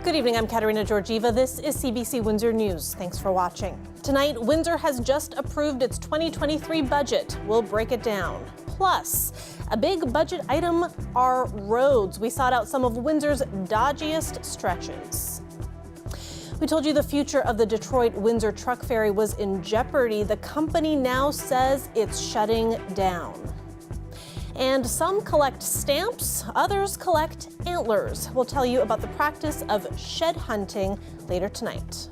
Good evening, I'm Katerina Georgieva. This is CBC Windsor News. Thanks for watching. Tonight, Windsor has just approved its 2023 budget. We'll break it down. Plus, a big budget item are roads. We sought out some of Windsor's dodgiest stretches. We told you the future of the Detroit-Windsor truck ferry was in jeopardy. The company now says it's shutting down. And some collect stamps, others collect antlers. We'll tell you about the practice of shed hunting later tonight.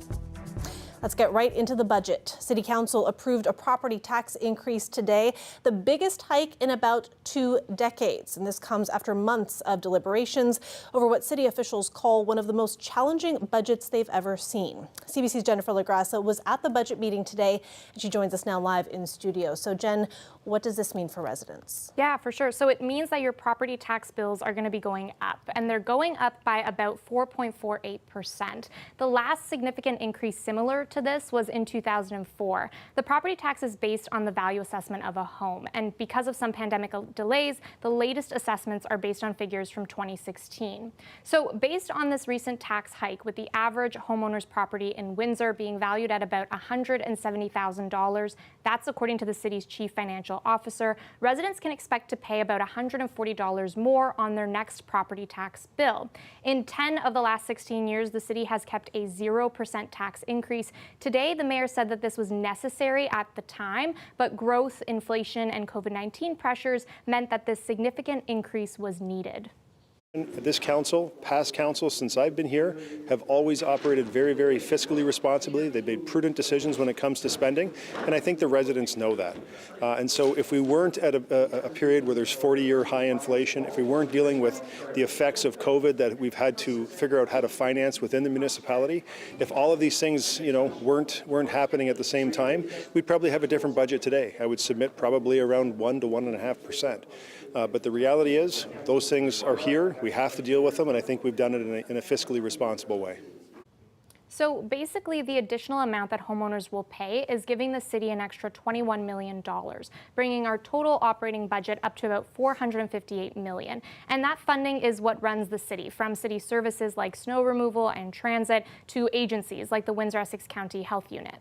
Let's get right into the budget. City Council approved a property tax increase today, the biggest hike in about 2 decades. And this comes after months of deliberations over what city officials call one of the most challenging budgets they've ever seen. CBC's Jennifer LaGrassa was at the budget meeting today, and she joins us now live in studio. So Jen, what does this mean for residents? Yeah, for sure. So it means that your property tax bills are going to be going up, and they're going up by about 4.48%. The last significant increase similar to this was in 2004. The property tax is based on the value assessment of a home, and because of some pandemic delays, the latest assessments are based on figures from 2016. So based on this recent tax hike, with the average homeowner's property in Windsor being valued at about $170,000, that's according to the city's chief financial officer, residents can expect to pay about $140 more on their next property tax bill. In 10 of the last 16 years, the city has kept a 0% tax increase. Today, the mayor said that this was necessary at the time, but growth, inflation, and COVID-19 pressures meant that this significant increase was needed. This council, past councils since I've been here, have always operated very, very fiscally responsibly. They've made prudent decisions when it comes to spending, and I think the residents know that. And so if we weren't at a period where there's 40-year high inflation, if we weren't dealing with the effects of COVID that we've had to figure out how to finance within the municipality, if all of these things, weren't happening at the same time, we'd probably have a different budget today. I would submit probably around 1 to 1.5%. But the reality is, those things are here. We have to deal with them, and I think we've done it in a fiscally responsible way. So basically, the additional amount that homeowners will pay is giving the city an extra $21 million, bringing our total operating budget up to about $458 million. And that funding is what runs the city, from city services like snow removal and transit to agencies like the Windsor-Essex County Health Unit.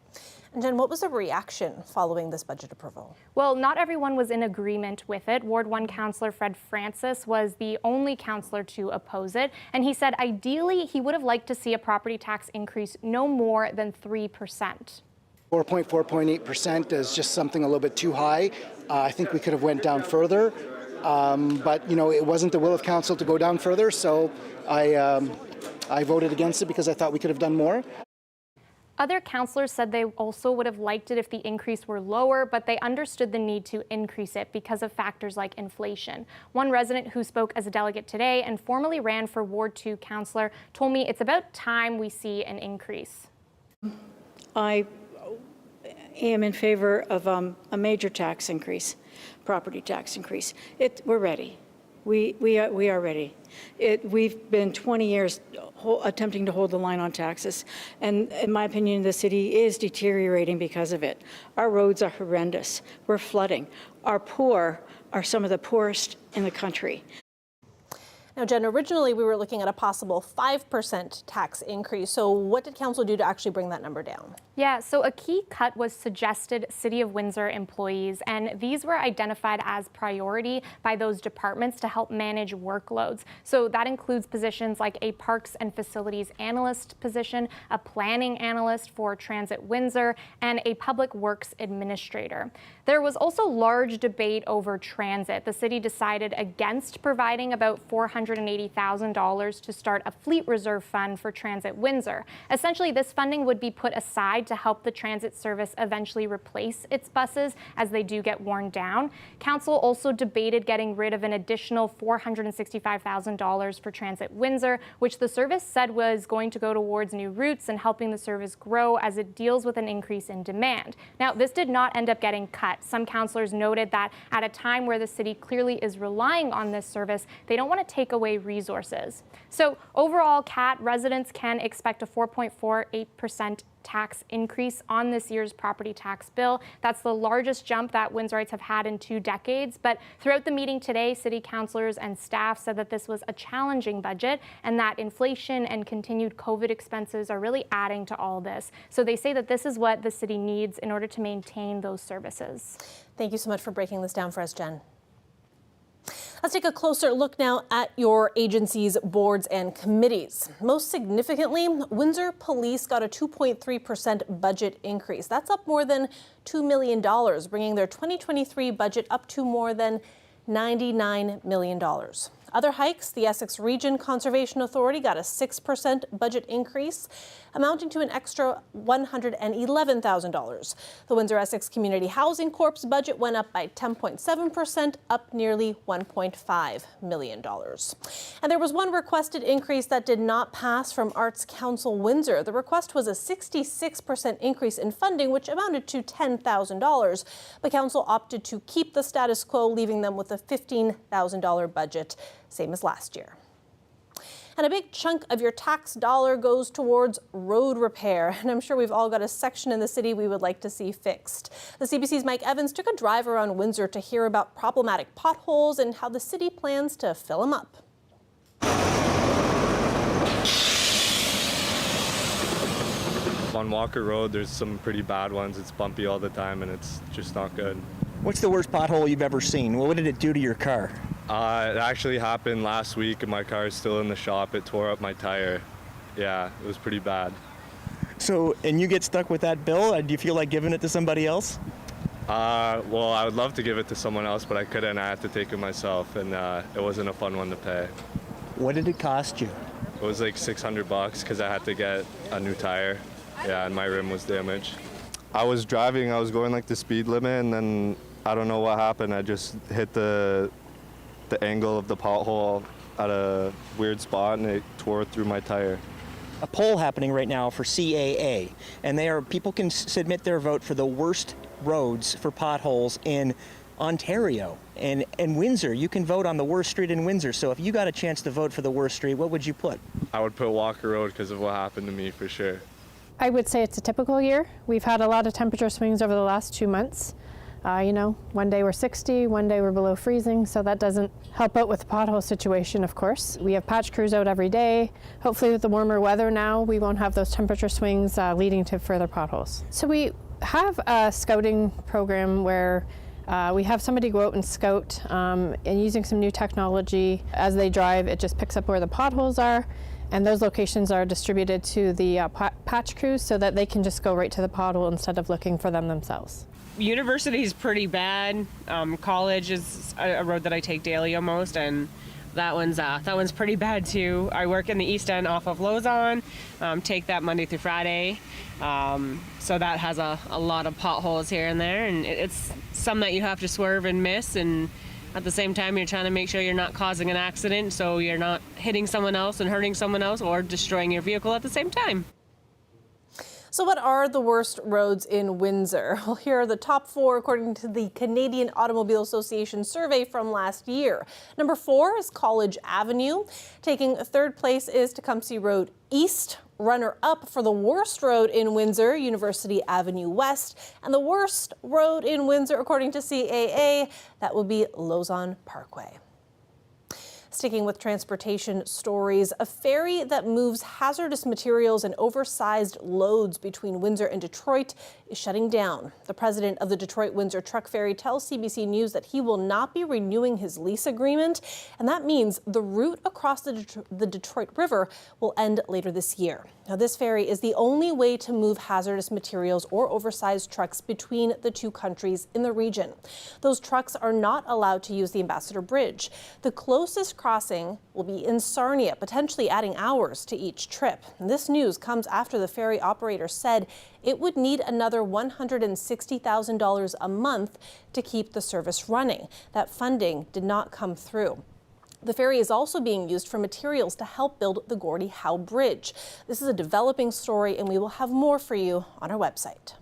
And Jen, what was the reaction following this budget approval? Well, not everyone was in agreement with it. Ward 1 councillor Fred Francis was the only councillor to oppose it, and he said ideally he would have liked to see a property tax increase no more than 3%. 4.8% is just something a little bit too high. I think we could have went down further, but it wasn't the will of council to go down further, so I voted against it because I thought we could have done more. Other councillors said they also would have liked it if the increase were lower, but they understood the need to increase it because of factors like inflation. One resident who spoke as a delegate today and formerly ran for Ward 2 councillor told me it's about time we see an increase. I am in favor of a major tax increase, property tax increase. We're ready. We are ready. We've been 20 years attempting to hold the line on taxes, and in my opinion, the city is deteriorating because of it. Our roads are horrendous. We're flooding. Our poor are some of the poorest in the country. Now, Jen, originally we were looking at a possible 5% tax increase. So what did council do to actually bring that number down? Yeah, so a key cut was suggested City of Windsor employees, and these were identified as priority by those departments to help manage workloads. So that includes positions like a Parks and Facilities Analyst position, a Planning Analyst for Transit Windsor, and a Public Works Administrator. There was also large debate over transit. The city decided against providing about $480,000 to start a fleet reserve fund for Transit Windsor. Essentially, this funding would be put aside to help the transit service eventually replace its buses as they do get worn down. Council also debated getting rid of an additional $465,000 for Transit Windsor, which the service said was going to go towards new routes and helping the service grow as it deals with an increase in demand. Now, this did not end up getting cut. Some councillors noted that at a time where the city clearly is relying on this service, they don't want to take away resources. So overall, CAT residents can expect a 4.48% tax increase on this year's property tax bill. That's the largest jump that Windsorites have had in 2 decades. But throughout the meeting today, city councilors and staff said that this was a challenging budget and that inflation and continued COVID expenses are really adding to all this. So they say that this is what the city needs in order to maintain those services. Thank you so much for breaking this down for us, Jen. Let's take a closer look now at your agency's boards and committees. Most significantly, Windsor Police got a 2.3% budget increase. That's up more than $2 million, bringing their 2023 budget up to more than $99 million. Other hikes, the Essex Region Conservation Authority got a 6% budget increase, amounting to an extra $111,000. The Windsor-Essex Community Housing Corp's budget went up by 10.7%, up nearly $1.5 million. And there was one requested increase that did not pass from Arts Council Windsor. The request was a 66% increase in funding, which amounted to $10,000. But council opted to keep the status quo, leaving them with a $15,000 budget, same as last year. And a big chunk of your tax dollar goes towards road repair. And I'm sure we've all got a section in the city we would like to see fixed. The CBC's Mike Evans took a drive around Windsor to hear about problematic potholes and how the city plans to fill them up. On Walker Road, there's some pretty bad ones. It's bumpy all the time and it's just not good. What's the worst pothole you've ever seen? What did it do to your car? It actually happened last week and my car is still in the shop. It tore up my tire. Yeah, it was pretty bad. So, and you get stuck with that bill? Do you feel like giving it to somebody else? Well, I would love to give it to someone else, but I couldn't. I had to take it myself and it wasn't a fun one to pay. What did it cost you? It was like $600 because I had to get a new tire. Yeah, and my rim was damaged. I was driving, I was going like the speed limit, and then I don't know what happened. I just hit the angle of the pothole at a weird spot and it tore through my tire. A poll happening right now for CAA, and people can submit their vote for the worst roads for potholes in Ontario. And in Windsor, you can vote on the worst street in Windsor. So if you got a chance to vote for the worst street, what would you put? I would put Walker Road because of what happened to me for sure. I would say it's a typical year. We've had a lot of temperature swings over the last 2 months. One day we're 60, one day we're below freezing, so that doesn't help out with the pothole situation, of course. We have patch crews out every day. Hopefully with the warmer weather now, we won't have those temperature swings leading to further potholes. So we have a scouting program where we have somebody go out and scout, and using some new technology as they drive, it just picks up where the potholes are. And those locations are distributed to the patch crews so that they can just go right to the pothole instead of looking for them themselves. University is pretty bad. College is a road that I take daily almost, and that one's pretty bad too. I work in the East End off of Lausanne, take that Monday through Friday. So that has a lot of potholes here and there, and it's some that you have to swerve and miss, and at the same time you're trying to make sure you're not causing an accident, so you're not hitting someone else and hurting someone else or destroying your vehicle at the same time. So what are the worst roads in Windsor? Well, here are the top 4 according to the Canadian Automobile Association survey from last year. Number 4 is College Avenue. Taking 3rd place is Tecumseh Road East. Runner-up for the worst road in Windsor, University Avenue West. And the worst road in Windsor, according to CAA, that would be Lausanne Parkway. Sticking with transportation stories, a ferry that moves hazardous materials and oversized loads between Windsor and Detroit is shutting down. The president of the Detroit-Windsor Truck Ferry tells CBC News that he will not be renewing his lease agreement, and that means the route across the Detroit River will end later this year. Now, this ferry is the only way to move hazardous materials or oversized trucks between the 2 countries in the region. Those trucks are not allowed to use the Ambassador Bridge. The closest crossing will be in Sarnia, potentially adding hours to each trip. And this news comes after the ferry operator said it would need another $160,000 a month to keep the service running. That funding did not come through. The ferry is also being used for materials to help build the Gordie Howe Bridge. This is a developing story, and we will have more for you on our website.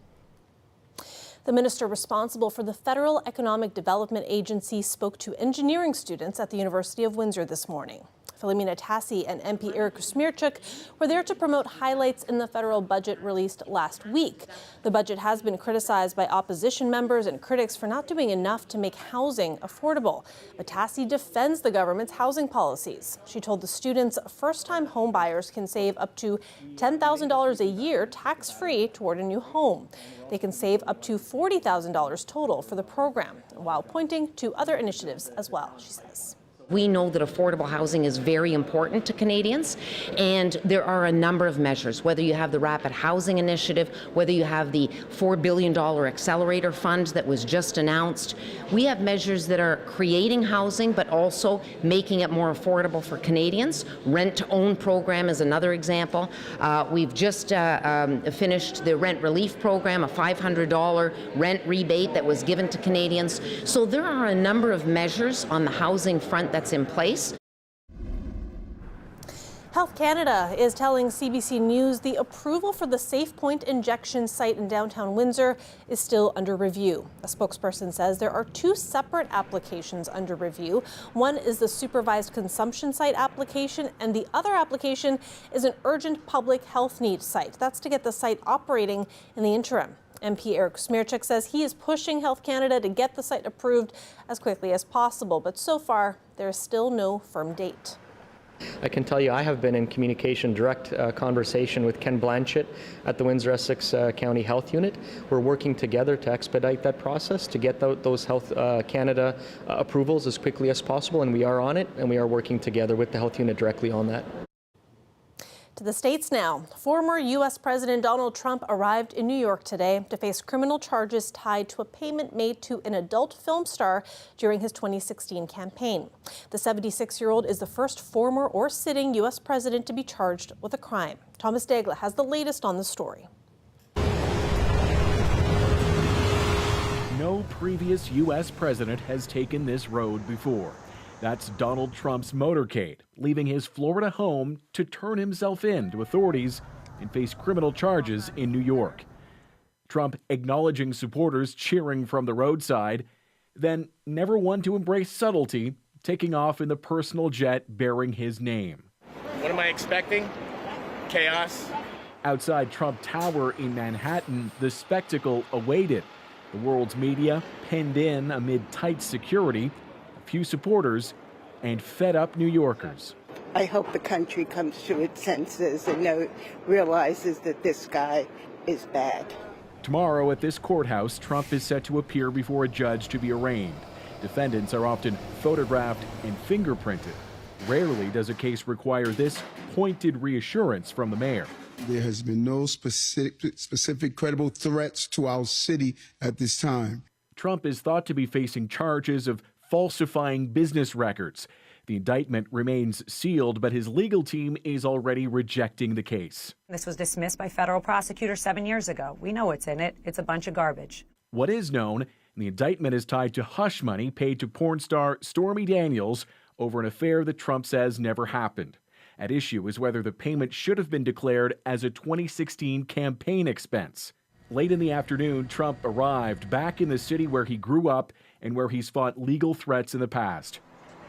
The minister responsible for the Federal Economic Development Agency spoke to engineering students at the University of Windsor this morning. Philomena Tassi and MP Eric Smirchuk were there to promote highlights in the federal budget released last week. The budget has been criticized by opposition members and critics for not doing enough to make housing affordable. But Tassi defends the government's housing policies. She told the students first-time home buyers can save up to $10,000 a year tax-free toward a new home. They can save up to $40,000 total for the program, while pointing to other initiatives as well, she says. We know that affordable housing is very important to Canadians, and there are a number of measures, whether you have the Rapid Housing Initiative, whether you have the $4 billion accelerator fund that was just announced. We have measures that are creating housing, but also making it more affordable for Canadians. Rent-to-own program is another example. We've just finished the rent relief program, a $500 rent rebate that was given to Canadians. So there are a number of measures on the housing front that's in place. Health Canada is telling CBC News the approval for the Safe Point injection site in downtown Windsor is still under review. A spokesperson says there are two separate applications under review. One is the supervised consumption site application, and the other application is an urgent public health needs site. That's to get the site operating in the interim. MP Eric Smirchuk says he is pushing Health Canada to get the site approved as quickly as possible, but so far there is still no firm date. I can tell you I have been in communication, direct conversation with Ken Blanchett at the Windsor-Essex County Health Unit. We're working together to expedite that process, to get those Health Canada approvals as quickly as possible, and we are on it, and we are working together with the Health Unit directly on that. To the States now. Former U.S. President Donald Trump arrived in New York today to face criminal charges tied to a payment made to an adult film star during his 2016 campaign. The 76-year-old is the first former or sitting U.S. president to be charged with a crime. Thomas Daigle has the latest on the story. No previous U.S. president has taken this road before. That's Donald Trump's motorcade, leaving his Florida home to turn himself in to authorities and face criminal charges in New York. Trump acknowledging supporters cheering from the roadside, then never one to embrace subtlety, taking off in the personal jet bearing his name. What am I expecting? Chaos. Outside Trump Tower in Manhattan, the spectacle awaited. The world's media penned in amid tight security, few supporters, and fed-up New Yorkers. I hope the country comes to its senses and realizes that this guy is bad. Tomorrow at this courthouse, Trump is set to appear before a judge to be arraigned. Defendants are often photographed and fingerprinted. Rarely does a case require this pointed reassurance from the mayor. There has been no specific credible threats to our city at this time. Trump is thought to be facing charges of falsifying business records. The indictment remains sealed, but his legal team is already rejecting the case. This was dismissed by federal prosecutors 7 years ago. We know what's in it. It's a bunch of garbage. What is known, the indictment is tied to hush money paid to porn star Stormy Daniels over an affair that Trump says never happened. At issue is whether the payment should have been declared as a 2016 campaign expense. Late in the afternoon, Trump arrived back in the city where he grew up and where he's fought legal threats in the past.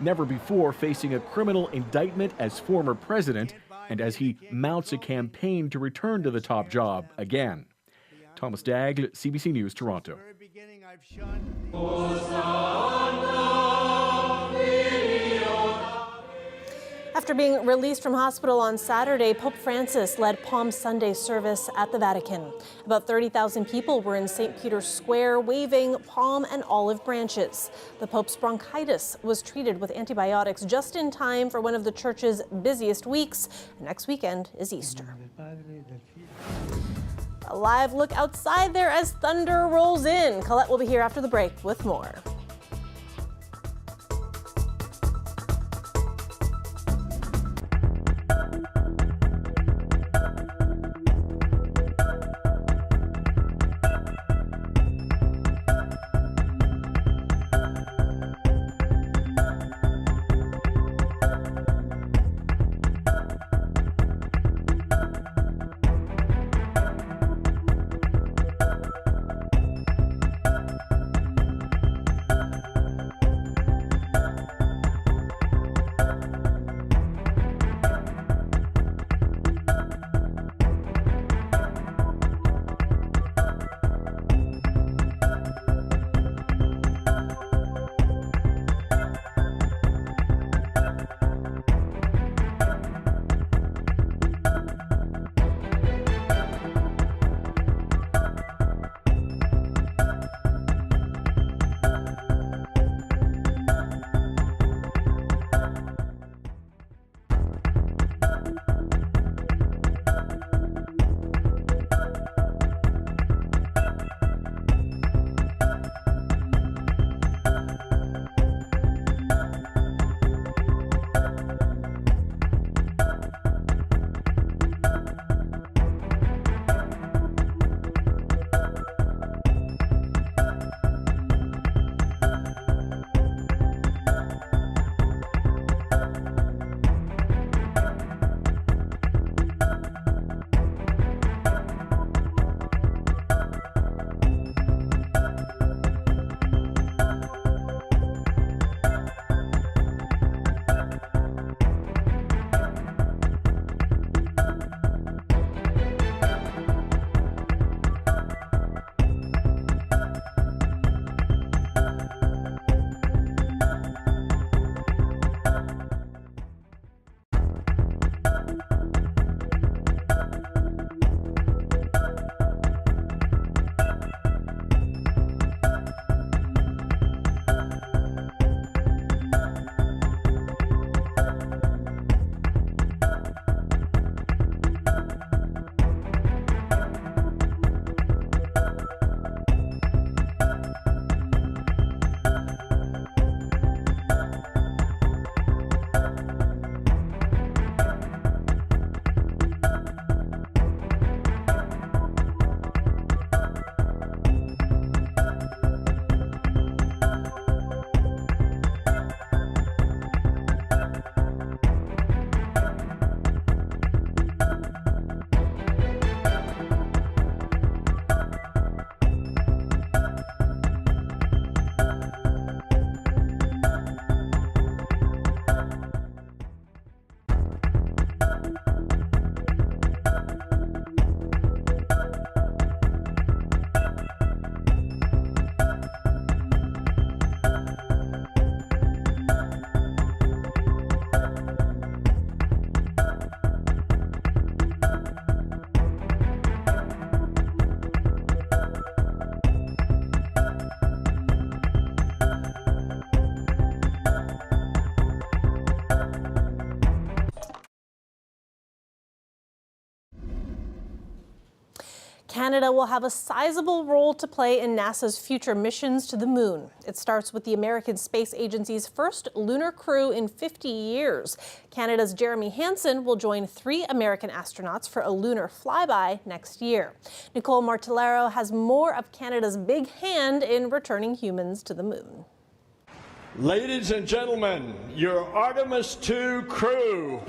Never before facing a criminal indictment as former president and as he mounts a campaign to return to the top job again. Thomas Daigle, CBC News, Toronto. After being released from hospital on Saturday, Pope Francis led Palm Sunday service at the Vatican. About 30,000 people were in St. Peter's Square waving palm and olive branches. The Pope's bronchitis was treated with antibiotics just in time for one of the church's busiest weeks. Next weekend is Easter. A live look outside there as thunder rolls in. Colette will be here after the break with more. Canada will have a sizable role to play in NASA's future missions to the moon. It starts with the American Space Agency's first lunar crew in 50 years. Canada's Jeremy Hansen will join 3 American astronauts for a lunar flyby next year. Nicole Martellero has more of Canada's big hand in returning humans to the moon. Ladies and gentlemen, your Artemis II crew.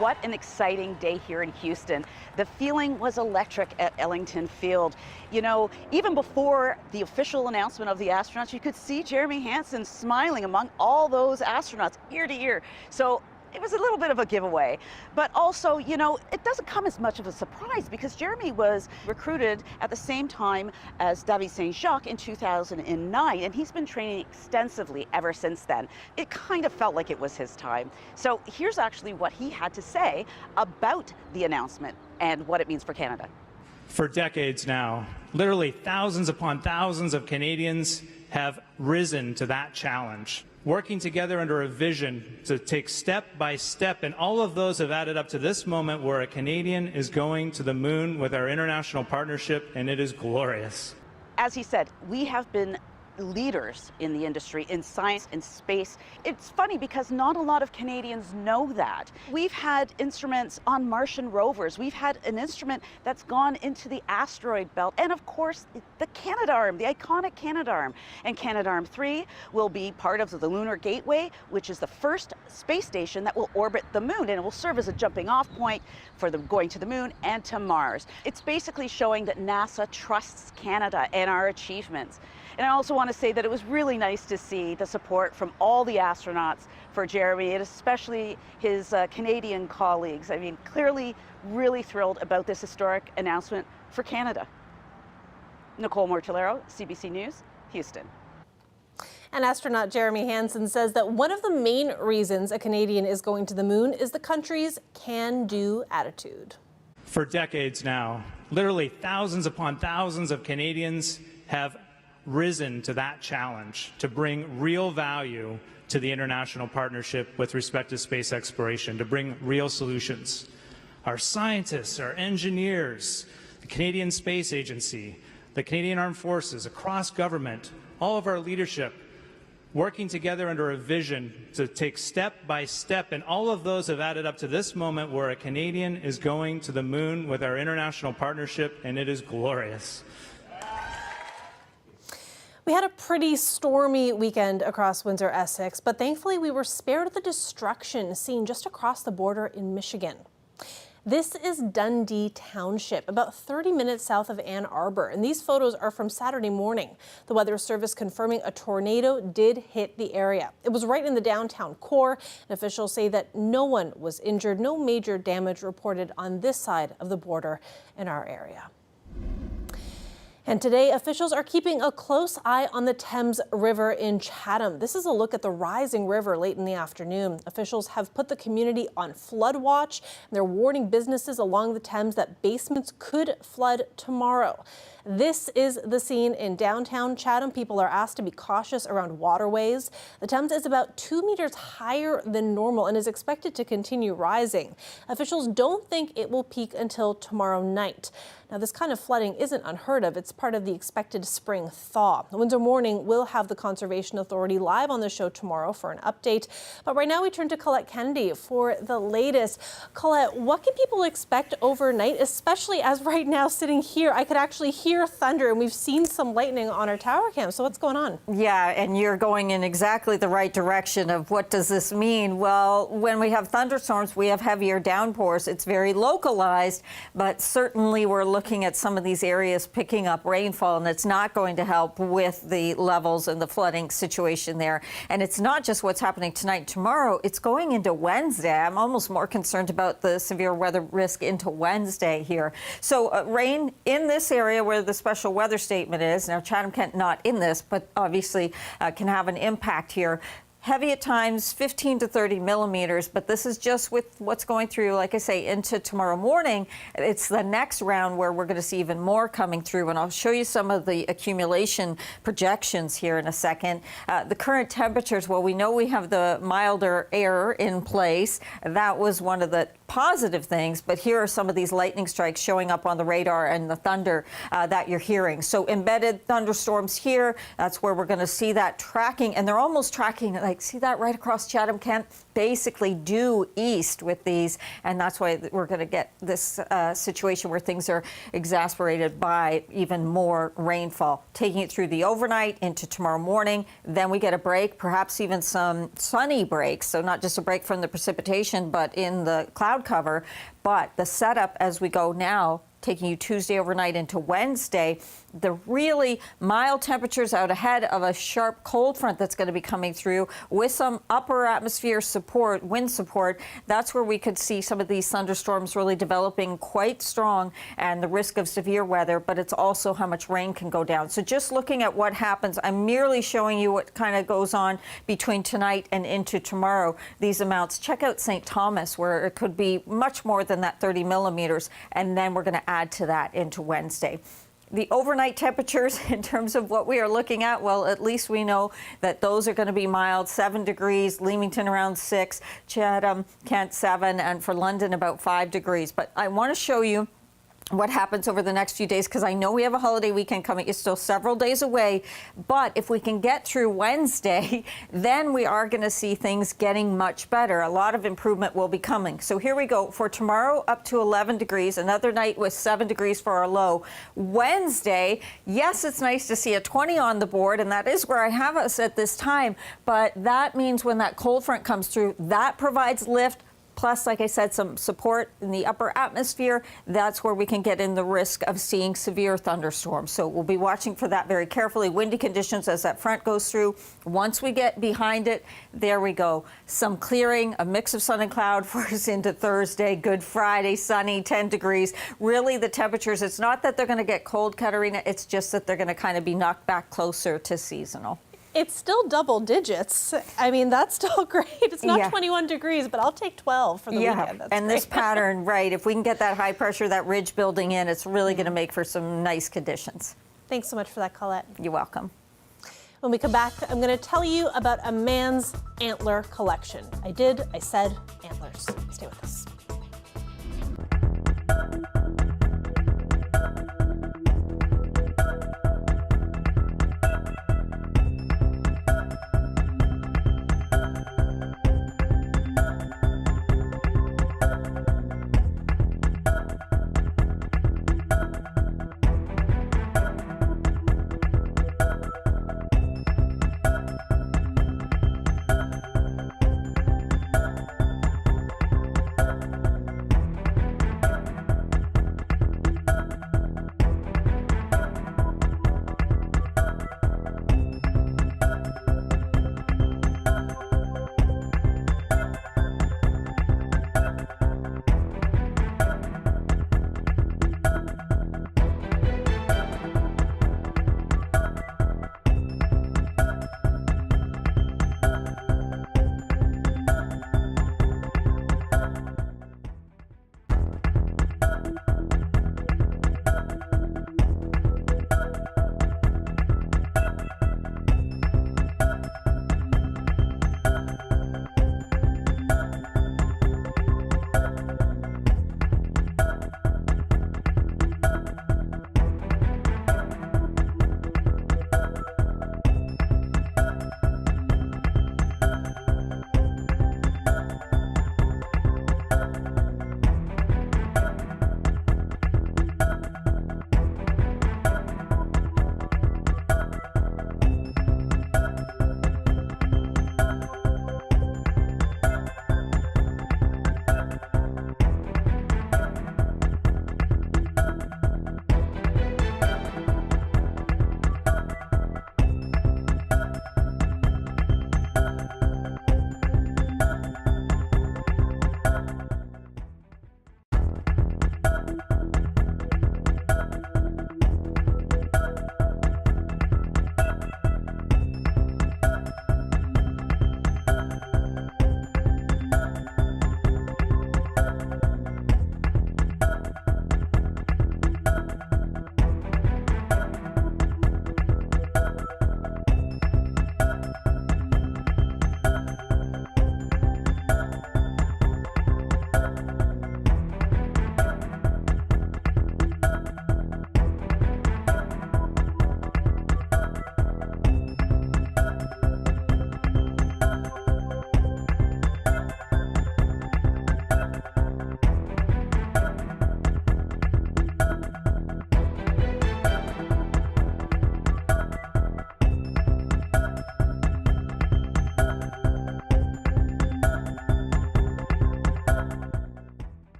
What an exciting day here in Houston. The feeling was electric at Ellington Field. You know, even before the official announcement of the astronauts, you could see Jeremy Hansen smiling among all those astronauts ear to ear. So it was a little bit of a giveaway, but also, you know, it doesn't come as much of a surprise because Jeremy was recruited at the same time as David Saint-Jacques in 2009, and he's been training extensively ever since then. It kind of felt like it was his time. So here's actually what he had to say about the announcement and what it means for Canada. For decades now, literally thousands upon thousands of Canadians have risen to that challenge, working together under a vision to take step by step, and all of those have added up to this moment where a Canadian is going to the moon with our international partnership, and it is glorious. As he said, we have been leaders in the industry, in science and space. It's funny because not a lot of Canadians know that. We've had instruments on Martian rovers. We've had an instrument that's gone into the asteroid belt. And of course, the Canadarm, the iconic Canadarm. And Canadarm3 will be part of the Lunar Gateway, which is the first space station that will orbit the moon. And it will serve as a jumping off point for them going to the moon and to Mars. It's basically showing that NASA trusts Canada and our achievements. And I also want to say that it was really nice to see the support from all the astronauts for Jeremy, and especially his Canadian colleagues. I mean, clearly really thrilled about this historic announcement for Canada. Nicole Martellero, CBC News, Houston. And astronaut Jeremy Hansen says that one of the main reasons a Canadian is going to the moon is the country's can-do attitude. For decades now, literally thousands upon thousands of Canadians have risen to that challenge to bring real value to the international partnership with respect to space exploration, to bring real solutions. Our scientists, our engineers, the Canadian Space Agency, the Canadian Armed Forces, across government, all of our leadership working together under a vision to take step by step, and all of those have added up to this moment where a Canadian is going to the moon with our international partnership, and it is glorious. We had a pretty stormy weekend across Windsor, Essex, but thankfully we were spared the destruction seen just across the border in Michigan. This is Dundee Township, about 30 minutes south of Ann Arbor, and these photos are from Saturday morning. The Weather Service confirming a tornado did hit the area. It was right in the downtown core, and officials say that no one was injured, no major damage reported on this side of the border in our area. And today, officials are keeping a close eye on the Thames River in Chatham. This is a look at the rising river late in the afternoon. Officials have put the community on flood watch, and they're warning businesses along the Thames that basements could flood tomorrow. This is the scene in downtown Chatham. People are asked to be cautious around waterways. The Thames is about 2 meters higher than normal and is expected to continue rising. Officials don't think it will peak until tomorrow night. Now, this kind of flooding isn't unheard of. It's part of the expected spring thaw. The Windsor Morning will have the Conservation Authority live on the show tomorrow for an update. But right now we turn to Colette Kennedy for the latest. Colette, what can people expect overnight, especially as right now sitting here, I could actually hear thunder and we've seen some lightning on our tower cam. So what's going on? Yeah, and you're going in exactly the right direction of what does this mean? Well, when we have thunderstorms, we have heavier downpours. It's very localized, but certainly we're looking at some of these areas picking up rainfall, and it's not going to help with the levels and the flooding situation there. And it's not just what's happening tonight and tomorrow, it's going into Wednesday. I'm almost more concerned about the severe weather risk into Wednesday here. So rain in this area where the special weather statement is. Now, Chatham-Kent not in this, but obviously can have an impact here. Heavy at times, 15 to 30 millimeters, but this is just with what's going through, like I say, into tomorrow morning. It's the next round where we're going to see even more coming through, and I'll show you some of the accumulation projections here in a second. The current temperatures, well, we know we have the milder air in place. That was one of the positive things, but here are some of these lightning strikes showing up on the radar and the thunder that you're hearing. So embedded thunderstorms here, that's where we're going to see that tracking, and they're almost tracking, like, see that right across Chatham-Kent? Basically due east with these, and that's why we're going to get this situation where things are exacerbated by even more rainfall. Taking it through the overnight into tomorrow morning, then we get a break, perhaps even some sunny breaks, so not just a break from the precipitation, but in the cloud cover. But the setup as we go now, taking you Tuesday overnight into Wednesday, the really mild temperatures out ahead of a sharp cold front that's going to be coming through with some upper atmosphere support, wind support. That's where we could see some of these thunderstorms really developing quite strong and the risk of severe weather, but it's also how much rain can go down. So just looking at what happens, I'm merely showing you what kind of goes on between tonight and into tomorrow. These amounts, check out St. Thomas, where it could be much more than that 30 millimeters, and then we're going to add to that into Wednesday. The overnight temperatures in terms of what we are looking at, well, at least we know that those are going to be mild, 7 degrees, Leamington around 6, Chatham, Kent 7, and for London about 5 degrees. But I want to show you what happens over the next few days, because I know we have a holiday weekend coming. It's still several days away, but if we can get through Wednesday, then we are going to see things getting much better. A lot of improvement will be coming. So here we go. For tomorrow, up to 11 degrees, another night with 7 degrees for our low. Wednesday, yes, it's nice to see a 20 on the board, and that is where I have us at this time, but that means when that cold front comes through, that provides lift. Plus, like I said, some support in the upper atmosphere. That's where we can get in the risk of seeing severe thunderstorms. So we'll be watching for that very carefully. Windy conditions as that front goes through. Once we get behind it, there we go. Some clearing, a mix of sun and cloud for us into Thursday. Good Friday, sunny, 10 degrees. Really, the temperatures, it's not that they're going to get cold, Katarina. It's just that they're going to kind of be knocked back closer to seasonal. It's still double digits. I mean, that's still great. It's not 21 degrees, but I'll take 12 for the weekend. That's and great. This pattern, right, if we can get that high pressure, that ridge building in, it's really going to make for some nice conditions. Thanks so much for that, Colette. You're welcome. When we come back, I'm going to tell you about a man's antler collection. I said antlers. Stay with us.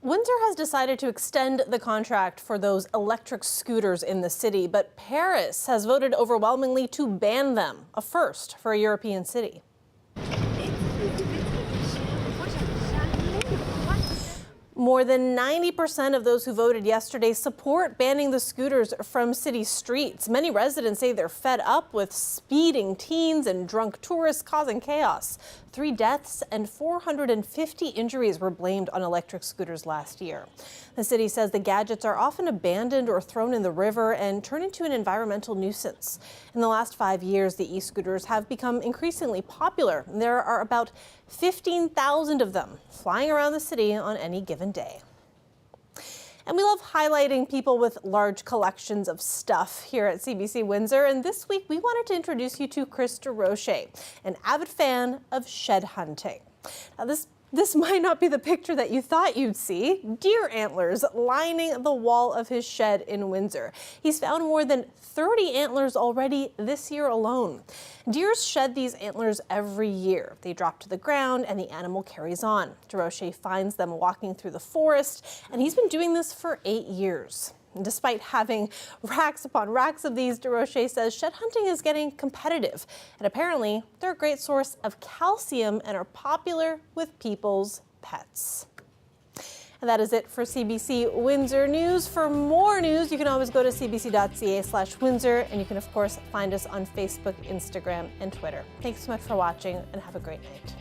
Windsor has decided to extend the contract for those electric scooters in the city, but Paris has voted overwhelmingly to ban them, a first for a European city. More than 90% of those who voted yesterday support banning the scooters from city streets. Many residents say they're fed up with speeding teens and drunk tourists causing chaos. 3 deaths and 450 injuries were blamed on electric scooters last year. The city says the gadgets are often abandoned or thrown in the river and turn into an environmental nuisance. In the last 5 years, the e-scooters have become increasingly popular. There are about 15,000 of them flying around the city on any given day. And we love highlighting people with large collections of stuff here at CBC Windsor. And this week, we wanted to introduce you to Chris DeRoche, an avid fan of shed hunting. Now, this might not be the picture that you thought you'd see. Deer antlers lining the wall of his shed in Windsor. He's found more than 30 antlers already this year alone. Deers shed these antlers every year. They drop to the ground and the animal carries on. DeRoche finds them walking through the forest, and he's been doing this for 8 years. And despite having racks upon racks of these, DeRoche says shed hunting is getting competitive. And apparently, they're a great source of calcium and are popular with people's pets. And that is it for CBC Windsor News. For more news, you can always go to cbc.ca/Windsor. And you can, of course, find us on Facebook, Instagram, and Twitter. Thanks so much for watching, and have a great night.